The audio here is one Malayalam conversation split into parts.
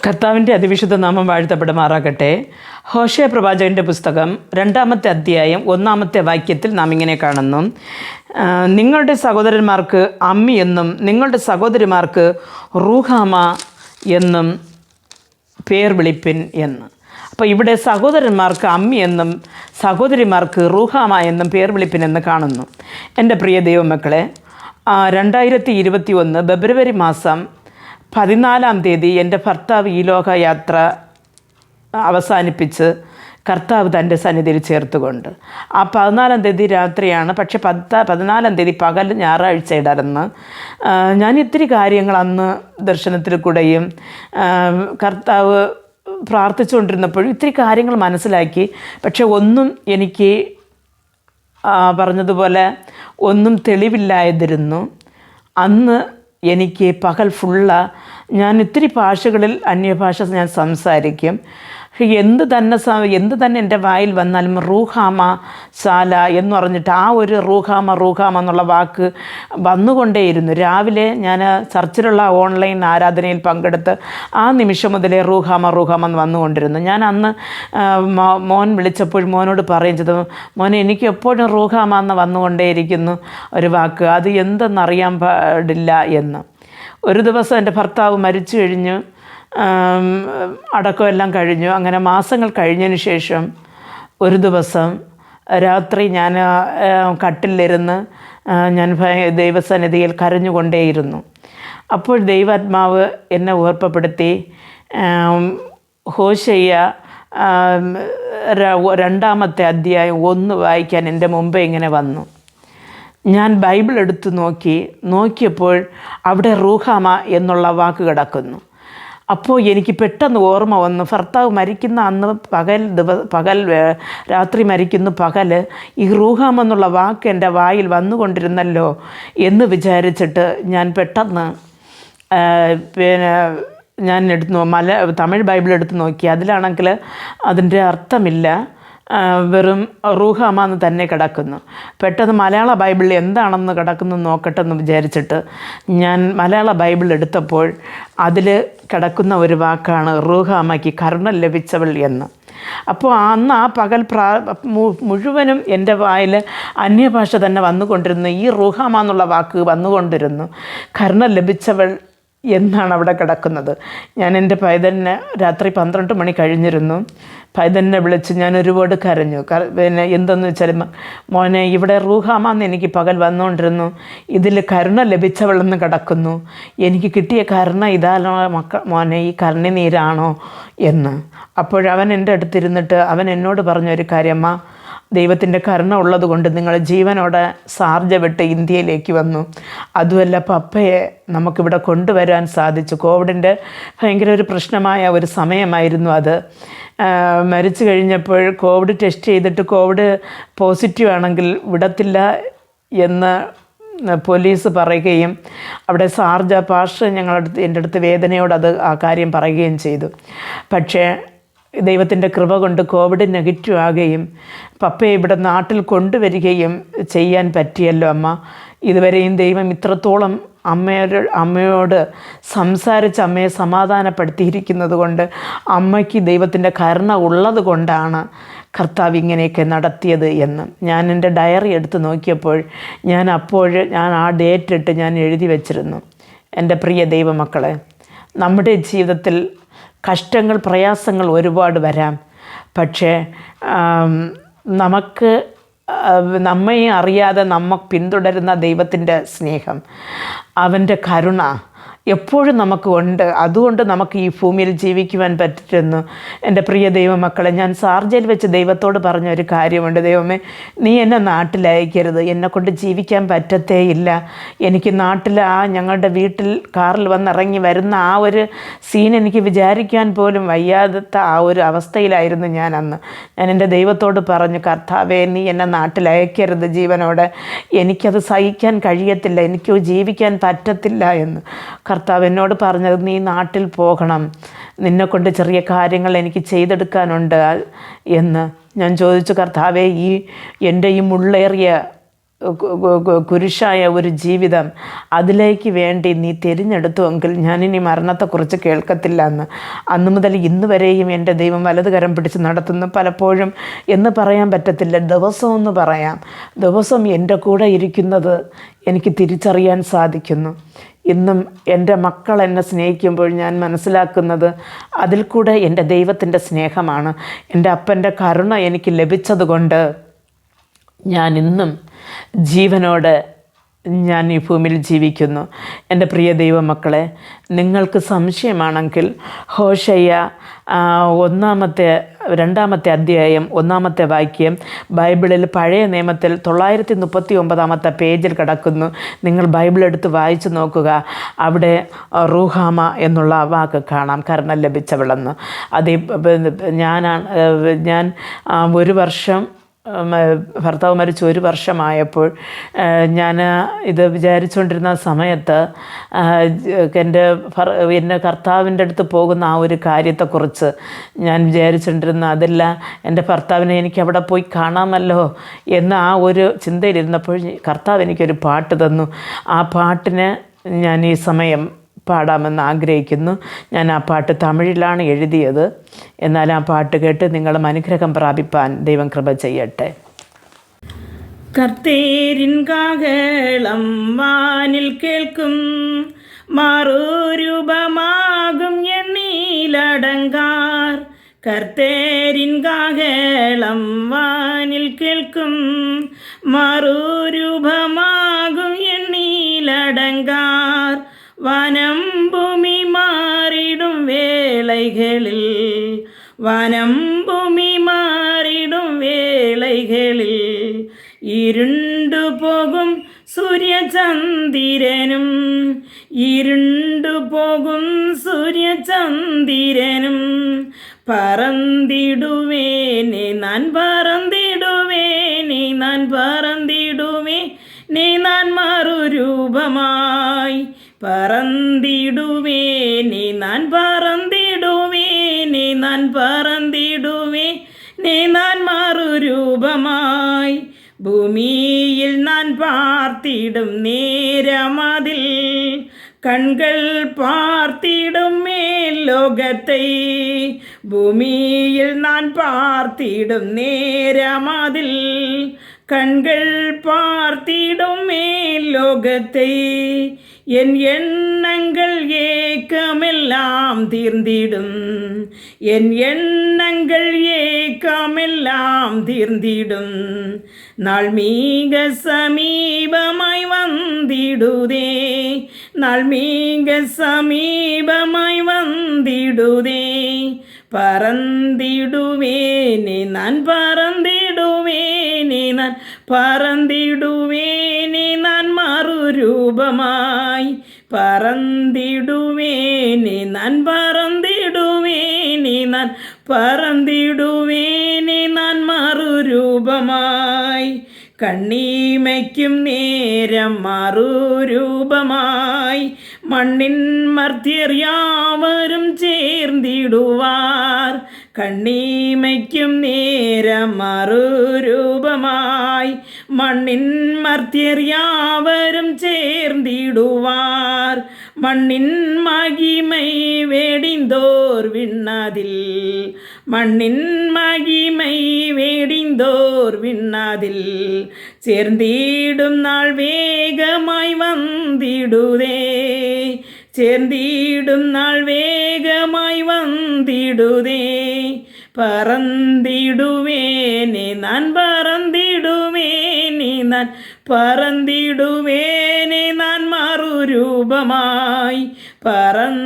കർത്താവിൻ്റെ അതിവിശുദ്ധ നാമം വാഴ്ത്തപ്പെടുമാറാകട്ടെ. ഹോശേയ പ്രവാചകൻ്റെ പുസ്തകം 2-ാമത്തെ അധ്യായം 1-ാമത്തെ വാക്യത്തിൽ നാം ഇങ്ങനെ കാണുന്നു: നിങ്ങളുടെ സഹോദരന്മാർക്ക് അമ്മി എന്നും നിങ്ങളുടെ സഹോദരിമാർക്ക് റൂഹാമ എന്നും പേർ വിളിപ്പിൻ എന്ന്. അപ്പോൾ ഇവിടെ സഹോദരന്മാർക്ക് അമ്മി എന്നും സഹോദരിമാർക്ക് റൂഹാമ എന്നും പേർ വിളിപ്പിൻ എന്ന് കാണുന്നു. എൻ്റെ പ്രിയ ദൈവമക്കളെ, 2021 ഫെബ്രുവരി മാസം 14-ാം തീയതി എൻ്റെ ഭർത്താവ് ഈ ലോകയാത്ര അവസാനിപ്പിച്ച് കർത്താവ് തൻ്റെ സന്നിധിയിൽ ചേർത്തുകൊണ്ട് ആ 14-ാം തീയതി രാത്രിയാണ്. പക്ഷെ 14-ാം തീയതി പകൽ ഞായറാഴ്ചയിടായിരുന്നു. ഞാൻ ഇത്തിരി കാര്യങ്ങൾ അന്ന് ദർശനത്തിൽ കൂടെയും കർത്താവ് പ്രാർത്ഥിച്ചുകൊണ്ടിരുന്നപ്പോഴും ഇത്തിരി കാര്യങ്ങൾ മനസ്സിലാക്കി. പക്ഷെ ഒന്നും എനിക്ക് പറഞ്ഞതുപോലെ ഒന്നും തെളിവില്ലാതിരുന്നു. അന്ന് എനിക്ക് പകൽ ഞാൻ ഇത്തിരി ഭാഷകളിൽ അന്യഭാഷ ഞാൻ സംസാരിക്കും. എന്ത് തന്നെ എൻ്റെ വായിൽ വന്നാലും റൂഹാമ സാല എന്ന് പറഞ്ഞിട്ട് ആ ഒരു റൂഹാമ എന്നുള്ള വാക്ക് വന്നുകൊണ്ടേയിരുന്നു. രാവിലെ ഞാൻ ചർച്ചിലുള്ള ഓൺലൈൻ ആരാധനയിൽ പങ്കെടുത്ത് ആ നിമിഷം മുതലേ റൂഹാമ എന്ന് വന്നുകൊണ്ടിരുന്നു. ഞാൻ അന്ന് മോൻ വിളിച്ചപ്പോൾ മോനോട് പറയും ചെയ്തു, മോനെ എനിക്ക് എപ്പോഴും റൂഹാമ എന്ന് വന്നുകൊണ്ടേയിരിക്കുന്നു ഒരു വാക്ക്, അത് എന്തെന്നറിയാൻ പാടില്ല എന്ന്. ഒരു ദിവസം എൻ്റെ ഭർത്താവ് മരിച്ചു കഴിഞ്ഞു, അടക്കമെല്ലാം കഴിഞ്ഞു. അങ്ങനെ മാസങ്ങൾ കഴിഞ്ഞതിന് ശേഷം ഒരു ദിവസം രാത്രി ഞാൻ കട്ടിലിരുന്ന് ഞാൻ ദൈവസന്നിധിയിൽ കരഞ്ഞുകൊണ്ടേയിരുന്നു. അപ്പോൾ ദൈവാത്മാവ് എന്നെ ഓർമ്മപ്പെടുത്തി, ഹോശേയ 2-ാമത്തെ അധ്യായം 1 വായിക്കാൻ എൻ്റെ മുമ്പേ ഇങ്ങനെ വന്നു. ഞാൻ ബൈബിൾ എടുത്ത് നോക്കിയപ്പോൾ അവിടെ റൂഹാമ എന്നുള്ള വാക്ക് കിടക്കുന്നു. അപ്പോൾ എനിക്ക് പെട്ടെന്ന് ഓർമ്മ വന്നു, ഭർത്താവ് മരിക്കുന്ന അന്ന് രാത്രി മരിക്കുന്ന പകൽ ഈ റൂഹാമ എന്നുള്ള വാക്ക് എൻ്റെ വായിൽ വന്നുകൊണ്ടിരുന്നല്ലോ എന്ന് വിചാരിച്ചിട്ട് ഞാൻ പെട്ടെന്ന് ഞാൻ തമിഴ് ബൈബിൾ എടുത്ത് നോക്കി. അതിലാണെങ്കിൽ അതിൻ്റെ അർത്ഥമില്ല, വെറും റൂഹാമ എന്ന് തന്നെ കിടക്കുന്നു. പെട്ടെന്ന് മലയാള ബൈബിളിൽ എന്താണെന്ന് കിടക്കുന്നു നോക്കട്ടെ എന്ന് വിചാരിച്ചിട്ട് ഞാൻ മലയാള ബൈബിൾ എടുത്തപ്പോൾ അതിൽ കിടക്കുന്ന ഒരു വാക്കാണ് റൂഹാമയ്ക്ക് കരുണ ലഭിച്ചവൾ എന്ന്. അപ്പോൾ അന്ന് ആ പകൽ മുഴുവനും എൻ്റെ വായിൽ അന്യഭാഷ തന്നെ വന്നുകൊണ്ടിരുന്നു. ഈ റൂഹാമ എന്നുള്ള വാക്ക് വന്നുകൊണ്ടിരുന്നു. കരുണ ലഭിച്ചവൾ എന്നാണ് അവിടെ കിടക്കുന്നത്. ഞാൻ എൻ്റെ പൈതലിനെ രാത്രി 12 മണി കഴിഞ്ഞിരുന്നു. പൈതലിനെ വിളിച്ച് ഞാൻ ഒരുപാട് കരഞ്ഞു. എന്തെന്ന് വെച്ചാൽ, മോനെ ഇവിടെ റൂഹാമെന്ന് എനിക്ക് പകൽ വന്നുകൊണ്ടിരുന്നു, ഇതിൽ കരുണ ലഭിച്ചവളെന്ന് കിടക്കുന്നു, എനിക്ക് കിട്ടിയ കരുണ ഇതാണോ മോനെ, ഈ കരുണനീരാണോ എന്ന്. അപ്പോഴവൻ എൻ്റെ അടുത്തിരുന്നിട്ട് അവൻ എന്നോട് പറഞ്ഞൊരു കാര്യം, ദൈവത്തിൻ്റെ കരുണ ഉള്ളത് കൊണ്ട് നിങ്ങൾ ജീവനോടെ സാർജ വിട്ട് ഇന്ത്യയിലേക്ക് വന്നു, അതുമല്ല പപ്പയെ നമുക്കിവിടെ കൊണ്ടുവരാൻ സാധിച്ചു. കോവിഡിൻ്റെ ഭയങ്കര ഒരു പ്രശ്നമായ ഒരു സമയമായിരുന്നു അത്. മരിച്ചു കഴിഞ്ഞപ്പോൾ കോവിഡ് ടെസ്റ്റ് ചെയ്തിട്ട് കോവിഡ് പോസിറ്റീവ് ആണെങ്കിൽ വിടത്തില്ല എന്ന് പോലീസ് പറയുകയും അവിടെ സാർജ പാസ്റ്റർ എൻ്റെ അടുത്ത് വേദനയോട് ആ കാര്യം പറയുകയും ചെയ്തു. പക്ഷേ ദൈവത്തിൻ്റെ കൃപ കൊണ്ട് കോവിഡ് നെഗറ്റീവ് ആകുകയും പപ്പയെ ഇവിടെ നാട്ടിൽ കൊണ്ടുവരികയും ചെയ്യാൻ പറ്റിയല്ലോ അമ്മ. ഇതുവരെയും ദൈവം ഇത്രത്തോളം അമ്മയോട് സംസാരിച്ച് അമ്മയെ സമാധാനപ്പെടുത്തിയിരിക്കുന്നത് കൊണ്ട്, അമ്മയ്ക്ക് ദൈവത്തിൻ്റെ കരുണ ഉള്ളത് കൊണ്ടാണ് കർത്താവ് ഇങ്ങനെയൊക്കെ നടത്തിയത് എന്ന് ഞാൻ എൻ്റെ ഡയറി എടുത്ത് നോക്കിയപ്പോൾ ഞാൻ ആ ഡേറ്റ് ഇട്ട് ഞാൻ എഴുതി വച്ചിരുന്നു. എൻ്റെ പ്രിയ ദൈവമക്കളെ, നമ്മുടെ ജീവിതത്തിൽ കഷ്ടങ്ങൾ പ്രയാസങ്ങൾ ഒരുപാട് വരാം. പക്ഷേ നമ്മെ അറിയാതെ പിന്തുടരുന്ന ദൈവത്തിൻ്റെ സ്നേഹം, അവൻ്റെ കരുണ എപ്പോഴും നമുക്ക് ഉണ്ട്. അതുകൊണ്ട് നമുക്ക് ഈ ഭൂമിയിൽ ജീവിക്കുവാൻ പറ്റുന്നു. എൻ്റെ പ്രിയ ദൈവമക്കളെ, ഞാൻ ഷാർജയിൽ വെച്ച് ദൈവത്തോട് പറഞ്ഞ ഒരു കാര്യമുണ്ട്. ദൈവമേ, നീ എന്നെ നാട്ടിലയക്കരുത്, എന്നെക്കൊണ്ട് ജീവിക്കാൻ പറ്റത്തേയില്ല. എനിക്ക് ഞങ്ങളുടെ വീട്ടിൽ കാറിൽ വന്നിറങ്ങി വരുന്ന ആ ഒരു സീൻ എനിക്ക് വിചാരിക്കാൻ പോലും വയ്യാത്ത ആ ഒരു അവസ്ഥയിലായിരുന്നു ഞാൻ അന്ന്. ഞാൻ എൻ്റെ ദൈവത്തോട് പറഞ്ഞു, കർത്താവേ, നീ എന്നെ നാട്ടിലയക്കരുത് ജീവനോടെ, എനിക്കത് സഹിക്കാൻ കഴിയത്തില്ല, എനിക്ക് ജീവിക്കാൻ പറ്റത്തില്ല എന്ന്. കർത്താവ് എന്നോട് പറഞ്ഞത്, നീ നാട്ടിൽ പോകണം, നിന്നെക്കൊണ്ട് ചെറിയ കാര്യങ്ങൾ എനിക്ക് ചെയ്തെടുക്കാനുണ്ട് എന്ന്. ഞാൻ ചോദിച്ചു, കർത്താവേ, എൻ്റെ ഈ മുള്ളേറിയ കുരിശായ ഒരു ജീവിതം അതിലേക്ക് വേണ്ടി നീ തിരഞ്ഞെടുത്തുവെങ്കിൽ ഞാനിനി മരണത്തെക്കുറിച്ച് കേൾക്കത്തില്ല എന്ന്. അന്നു മുതൽ ഇന്ന് വരെയും എൻ്റെ ദൈവം വലത് കരം പിടിച്ച് നടത്തുന്നു. പലപ്പോഴും എന്ന് പറയാൻ പറ്റത്തില്ല, ദിവസമെന്ന് പറയാം. ദിവസം എൻ്റെ കൂടെ ഇരിക്കുന്നത് എനിക്ക് തിരിച്ചറിയാൻ സാധിക്കുന്നു. ഇന്നും എൻ്റെ മക്കൾ എന്നെ സ്നേഹിക്കുമ്പോൾ ഞാൻ മനസ്സിലാക്കുന്നത് അതിൽ കൂടെ എൻ്റെ ദൈവത്തിൻ്റെ സ്നേഹമാണ്. എൻ്റെ അപ്പൻ്റെ കരുണ എനിക്ക് ലഭിച്ചതുകൊണ്ട് ഞാൻ ഇന്നും ജീവനോടെ ഞാൻ ഈ ഭൂമിയിൽ ജീവിക്കുന്നു. എൻ്റെ പ്രിയ ദൈവമക്കളെ, നിങ്ങൾക്ക് സംശയമാണെങ്കിൽ ഹോശയ്യ 2-ാമത്തെ അധ്യായം 1-ാമത്തെ വാക്യം ബൈബിളിൽ പഴയ നിയമത്തിൽ 939 പേജിൽ കിടക്കുന്നു. നിങ്ങൾ ബൈബിൾ എടുത്ത് വായിച്ചു നോക്കുക. അവിടെ റൂഹാമ എന്നുള്ള വാക്ക് കാണാം, കരുണ ലഭിച്ചവളെന്ന്. അത് ഞാൻ ഒരു വർഷം ഭർത്താവ് മരിച്ച് 1 വർഷമായപ്പോൾ ഞാൻ ഇത് വിചാരിച്ചുകൊണ്ടിരുന്ന സമയത്ത് എൻ്റെ കർത്താവിൻ്റെ അടുത്ത് പോകുന്ന ആ ഒരു കാര്യത്തെക്കുറിച്ച് ഞാൻ വിചാരിച്ചുകൊണ്ടിരുന്ന, അതല്ല എൻ്റെ ഭർത്താവിനെ എനിക്ക് അവിടെ പോയി കാണാമല്ലോ എന്ന ആ ഒരു ചിന്തയിലിരുന്നപ്പോൾ കർത്താവ് എനിക്കൊരു പാട്ട് തന്നു. ആ പാട്ടിന് ഞാൻ ഈ സമയം പാടാമെന്ന് ആഗ്രഹിക്കുന്നു. ഞാൻ ആ പാട്ട് തമിഴിലാണ് എഴുതിയത്. എന്നാൽ ആ പാട്ട് കേട്ട് നിങ്ങളും അനുഗ്രഹം പ്രാപിപ്പാൻ ദൈവം കൃപ ചെയ്യട്ടെ. കർത്തേരിൻ കാഹളം വാനിൽ കേൾക്കും, മാറൂരൂപമാകും എണ്ണീലടങ്കാർ. കർത്തേരിൻ കാഹളം വാനിൽ കേൾക്കും, മാറൂരൂപമാകും എണ്ണീലടങ്കാർ. വനം ഭൂമി മാറിടും വേളൈകളിൽ, വനം ഭൂമി മാറിടും വേളൈകളിൽ, ഇരുണ്ടു പോകും സൂര്യചന്ദ്രനും, ഇരുണ്ടു പോകും സൂര്യചന്ദ്രനും. പറന്നിടുവേനെ ഞാൻ പറന്നിടുവേനെ ഞാൻ പറന്നിടുവേനെ ഞാൻ മറുരൂപമായി. പറന്നിടുവേനെ ഞാൻ പറന്നിടുവേനെ ഞാൻ പറന്നിടുവേനെ ഞാൻ മറുരൂപമായി. ഭൂമിയിൽ ഞാൻ പാർത്തിടും നേരമതിൽ, കൺകൾ പാർത്തിടും മേൽ ലോകത്തെ. ഭൂമിയിൽ ഞാൻ പാർത്തിടും നേരമതിൽ, കൺകൾ പാർത്തിടും മേൽ ലോകത്തെ. என் எண்ணங்கள் ஏக்கமெல்லாம் தீர்ந்திடும், என் எண்ணங்கள் ஏக்கமெல்லாம் தீர்ந்திடும். நாள் மிக சமீபமாய் வந்திடுதே, நாள் மிக சமீபமாய் வந்திடுதே. பறந்திடுவேனே நான் பறந்திடுவேனே நான் பறந்திடுவேனே நான் மறுரூபமாய். பறந்திடுவேனே நான் பறந்திடுவேனே நான் பறந்திடுவேனே நான் மறுரൂപമായി. കണ്ണീമയ്ക്കും നേരം മറുരൂപമായി, മണ്ണിൻ മർത്യർ യാവരും ചേർന്നിടുവാർ. കണ്ണീമയ്ക്കും നേരം മറുരൂപമായി, മണ്ണിൻ മർത്യർ യാവരും ചേർന്നിടുവാർ. മണ്ണിൻ മഹിമൈ വേടിന്തോർ വിണ്ണതിൽ, മണ്ണിൻ മഹിമൈ വേടിന്തോർ വിണ്ണതിൽ. ചേർന്നിടും നാൾ വേഗമായി വന്നിടുതേ, ചേർന്നിടും നാൾ വേഗമായി വന്നിടുതേ. പറന്നിടുവേനെ ഞാൻ പറന്നിടുവേനെ ഞാൻ പറന്നിടുവേനെ ഞാൻ മറുരൂപമായി. പറന്നിടുവേനെ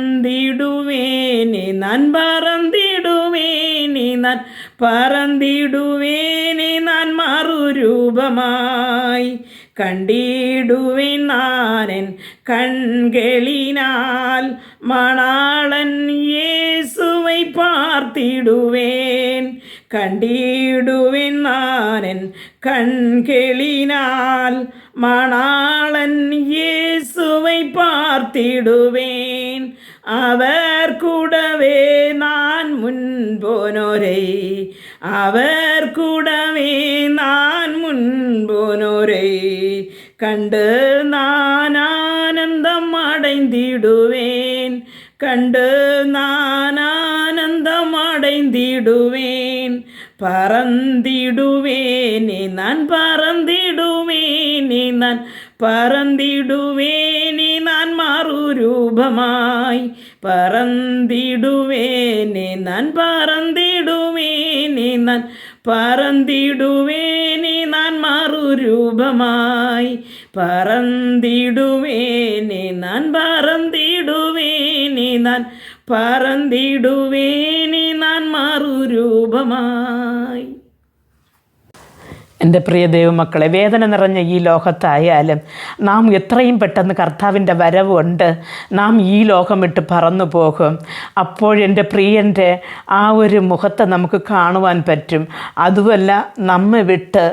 ഞാൻ പറന്നിടുവേനെ ഞാൻ പറന്നിടുവേനെ ഞാൻ മറുരൂപമായി. കണ്ടിടുവേൻ നാനൻ കൺകളിനാൽ മണാളൻ യേസുവൈ പാർത്തിടുവേൻ. കണ്ടിടുവേൻ നാനൻ കൺകളിനാൽ മണാളൻ യേസുവൈ പാർത്തിടുവേൻ. അവർ കൂടവേ நான் முன்போனோரை, அவர் கூடவே நான் முன்போனோரை. കണ്ട് നാനാനന്ദം അടൈந்திടുവേൻ, കണ്ട് നാനാനന്ദം അടൈந்திടുവേൻ. പറந்திടുവേനെ ഞാൻ പറந்திടുവേനെ ഞാൻ പറന്നിടുവേനെ ഞാൻ മാറുരൂപമായി. പറന്നിടുവേനെ ഞാൻ പറന്നിടുവേനെ ഞാൻ പറന്നിടുവേനെ ഞാൻ മാറുരൂപമായി. പറന്നിടുവേനെ ഞാൻ പറന്നിടുവേനെ ഞാൻ പറന്നിടുവേനെ ഞാൻ മാറുരൂപമായി. എൻ്റെ പ്രിയ ദൈവമക്കളെ, വേദന നിറഞ്ഞ ഈ ലോകത്തായാലും നാം എത്രയും പെട്ടെന്ന് കർത്താവിൻ്റെ വരവുണ്ട്. നാം ഈ ലോകം വിട്ട് പറന്നു പോകും. അപ്പോഴെൻ്റെ പ്രിയൻ്റെ ആ ഒരു മുഖത്തെ നമുക്ക് കാണുവാൻ പറ്റും. അതുമല്ല, നമ്മെ വിട്ട്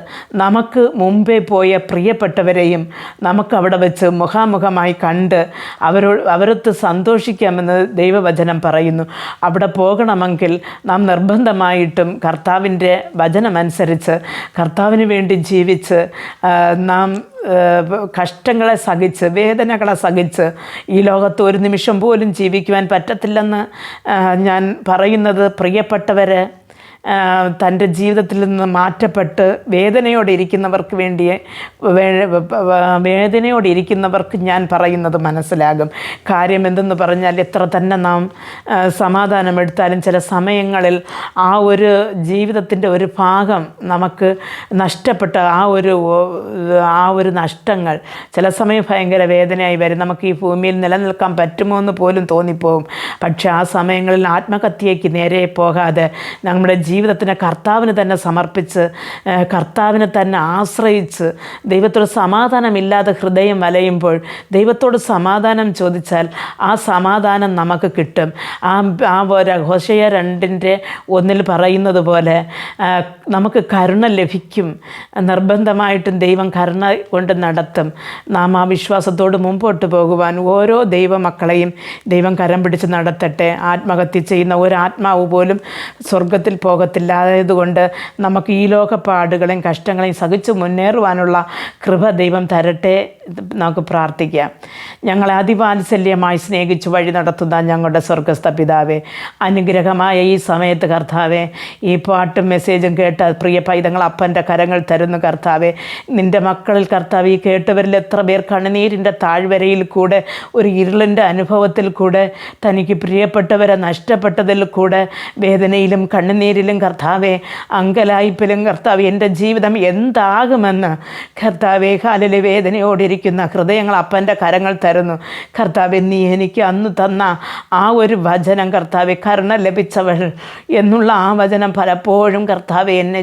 നമുക്ക് മുമ്പേ പോയ പ്രിയപ്പെട്ടവരെയും നമുക്ക് അവിടെ വെച്ച് മുഖാമുഖമായി കണ്ട് അവരൊത്ത് സന്തോഷിക്കാമെന്ന് ദൈവവചനം പറയുന്നു. അവിടെ പോകണമെങ്കിൽ നാം നിർബന്ധമായിട്ടും കർത്താവിൻ്റെ വചനമനുസരിച്ച് കർത്താവിന് വേണ്ടി ജീവിച്ച് നാം കഷ്ടങ്ങളെ സഹിച്ച് വേദനകളെ സഹിച്ച് ഈ ലോകത്ത് ഒരു നിമിഷം പോലും ജീവിക്കുവാൻ പറ്റത്തില്ലെന്ന് ഞാൻ പറയുന്നത് പ്രിയപ്പെട്ടവർ തൻ്റെ ജീവിതത്തിൽ നിന്ന് മാറ്റപ്പെട്ട് വേദനയോടെ ഇരിക്കുന്നവർക്ക് ഞാൻ പറയുന്നത് മനസ്സിലാകും. കാര്യം എന്തെന്ന് പറഞ്ഞാൽ, എത്ര തന്നെ നാം സമാധാനമെടുത്താലും ചില സമയങ്ങളിൽ ആ ഒരു ജീവിതത്തിൻ്റെ ഒരു ഭാഗം നമുക്ക് നഷ്ടപ്പെട്ട ആ ഒരു നഷ്ടങ്ങൾ ചില സമയം ഭയങ്കര വേദനയായി വരും. നമുക്ക് ഈ ഭൂമിയിൽ നിലനിൽക്കാൻ പറ്റുമോ എന്ന് പോലും തോന്നിപ്പോകും. പക്ഷേ ആ സമയങ്ങളിൽ ആത്മഹത്യയ്ക്ക് നേരെ പോകാതെ നമ്മുടെ ജീവിതത്തിനെ കർത്താവിന് തന്നെ സമർപ്പിച്ച് കർത്താവിനെ തന്നെ ആശ്രയിച്ച് ദൈവത്തോട് സമാധാനമില്ലാതെ ഹൃദയം വലയുമ്പോൾ ദൈവത്തോട് സമാധാനം ചോദിച്ചാൽ ആ സമാധാനം നമുക്ക് കിട്ടും. ഹോശേയ 2:1 പറയുന്നത് പോലെ നമുക്ക് കരുണ ലഭിക്കും. നിർബന്ധമായിട്ടും ദൈവം കരുണ കൊണ്ട് നടത്തും. നാം ആ വിശ്വാസത്തോട് മുമ്പോട്ട് പോകുവാൻ ഓരോ ദൈവമക്കളെയും ദൈവം കരം പിടിച്ച് നടത്തട്ടെ. ആത്മഹത്യ ചെയ്യുന്ന ഒരാത്മാവ് പോലും സ്വർഗത്തിൽ പോകത്തില്ലായതുകൊണ്ട് നമുക്ക് ഈ ലോകപ്പാടുകളെയും കഷ്ടങ്ങളെയും സഹിച്ചു മുന്നേറുവാനുള്ള കൃപ ദൈവം തരട്ടെ. നമുക്ക് പ്രാർത്ഥിക്കാം. ഞങ്ങളെ അതിവാത്സല്യമായി സ്നേഹിച്ച് വഴി നടത്തുന്ന ഞങ്ങളുടെ സ്വർഗസ്ഥ പിതാവേ, അനുഗ്രഹമായ ഈ സമയത്ത് കർത്താവേ, ഈ പാട്ടും മെസ്സേജും കേട്ട പ്രിയ പൈതങ്ങൾ അപ്പൻ്റെ കരങ്ങൾ തരുന്നു കർത്താവേ. നിൻ്റെ മക്കളിൽ കർത്താവ് ഈ കേട്ടവരിൽ എത്ര പേർ കണ്ണുനീരിൻ്റെ താഴ്വരയിൽ കൂടെ ഒരു ഇരുളിൻ്റെ അനുഭവത്തിൽ കൂടെ തനിക്ക് പ്രിയപ്പെട്ടവരെ നഷ്ടപ്പെട്ടതിൽ കൂടെ വേദനയിലും കണ്ണുനീരിലും കർത്താവേ അങ്കലായ്പിലും കർത്താവ് എൻ്റെ ജീവിതം എന്താകുമെന്ന് കർത്താവേ കാലിലെ വേദനയോടിരിക്കുന്ന ഹൃദയങ്ങൾ അപ്പൻ്റെ കരങ്ങൾ തരുന്നു കർത്താവേ. നീ എനിക്ക് അന്ന് തന്ന ആ ഒരു വചനം കർത്താവേ, കരുണ ലഭിച്ചവൾ എന്നുള്ള ആ വചനം പലപ്പോഴും കർത്താവേ എന്നെ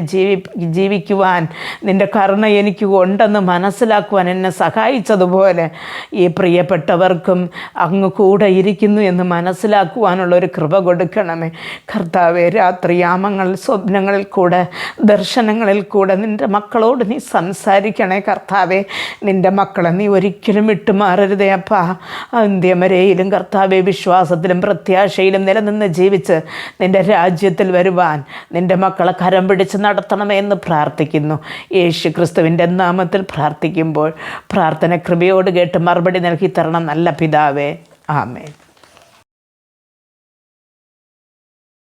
ജീവിക്കുവാൻ നിൻ്റെ കരുണ എനിക്ക് ഉണ്ടെന്ന് മനസ്സിലാക്കുവാൻ എന്നെ സഹായിച്ചതുപോലെ ഈ പ്രിയപ്പെട്ടവർക്കും അങ്ങ് കൂടെ ഇരിക്കുന്നു എന്ന് മനസ്സിലാക്കുവാനുള്ളൊരു കൃപ കൊടുക്കണമേ കർത്താവേ. രാത്രിയാമങ്ങളിൽ സ്വപ്നങ്ങളിൽ കൂടെ ദർശനങ്ങളിൽ കൂടെ നിൻ്റെ മക്കളോട് നീ സംസാരിക്കണേ കർത്താവേ. നിൻ്റെ മക്കളെ നീ ഒരിക്കലും വിട്ടുമാറരുതേ അപ്പാ. അന്ത്യമരയിലും കർത്താവേ വിശ്വാസത്തിലും പ്രത്യാശയിലും നിലനിന്ന് ജീവിച്ച് നിൻ്റെ രാജ്യത്തിൽ വരുവാൻ നിൻ്റെ മക്കളെ കരം പിടിച്ച് നടത്തണമേ എന്ന് പ്രാർത്ഥിക്കുന്നു. യേശു ക്രിസ്തുവിൻ്റെ നാമത്തിൽ പ്രാർത്ഥിക്കുമ്പോൾ പ്രാർത്ഥന കൃപയോട് കേട്ട് മറുപടി നൽകി തരണം നല്ല പിതാവേ. ആമേൻ.